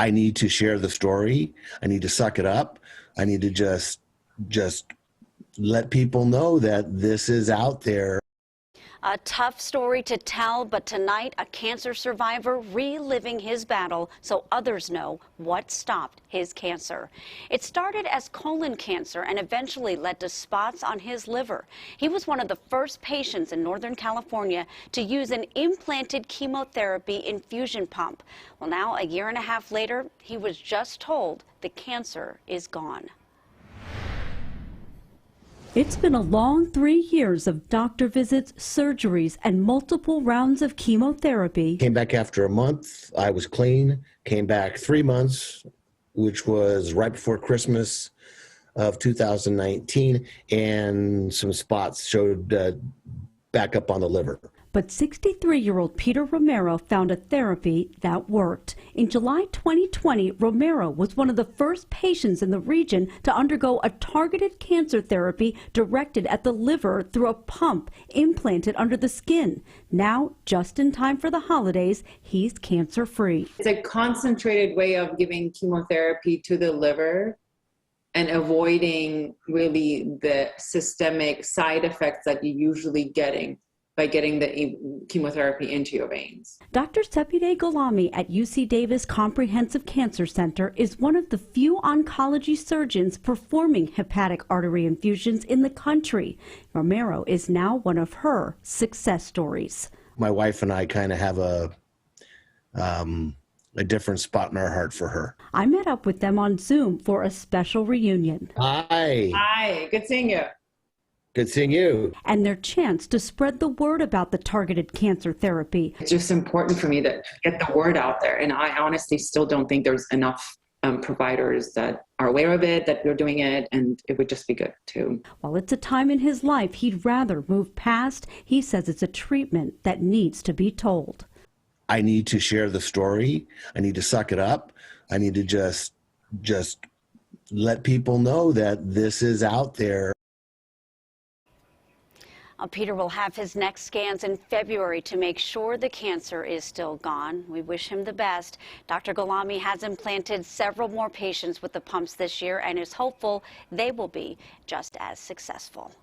I need to share the story. I need to suck it up. I need to just let people know that this is out there. A tough story to tell, but tonight a cancer survivor reliving his battle so others know what stopped his cancer. It started as colon cancer and eventually led to spots on his liver. He was one of the first patients in Northern California to use an implanted chemotherapy infusion pump. Well, now a year and a half later, he was just told the cancer is gone. It's been a long 3 years of doctor visits, surgeries, and multiple rounds of chemotherapy. Came back after a month. I was clean. Came back 3 months, which was right before Christmas of 2019, and some spots showed back up on the liver. But 63-year-old Peter Romero found a therapy that worked. In July 2020, Romero was one of the first patients in the region to undergo a targeted cancer therapy directed at the liver through a pump implanted under the skin. Now, just in time for the holidays, he's cancer-free. It's a concentrated way of giving chemotherapy to the liver and avoiding really the systemic side effects that you're usually getting by getting the chemotherapy into your veins. Dr. Sepide Golami at UC Davis Comprehensive Cancer Center is one of the few oncology surgeons performing hepatic artery infusions in the country. Romero is now one of her success stories. My wife and I kind of have a different spot in our heart for her. I met up with them on Zoom for a special reunion. Hi. Hi, good seeing you. Good seeing you. And their chance to spread the word about the targeted cancer therapy. It's just important for me to get the word out there. And I honestly still don't think there's enough providers that are aware of it, that we're doing it, and it would just be good too. While it's a time in his life he'd rather move past, he says it's a treatment that needs to be told. I need to share the story. I need to suck it up. I need to just let people know that this is out there. Peter will have his next scans in February to make sure the cancer is still gone. We wish him the best. Dr. Golami has implanted several more patients with the pumps this year and is hopeful they will be just as successful.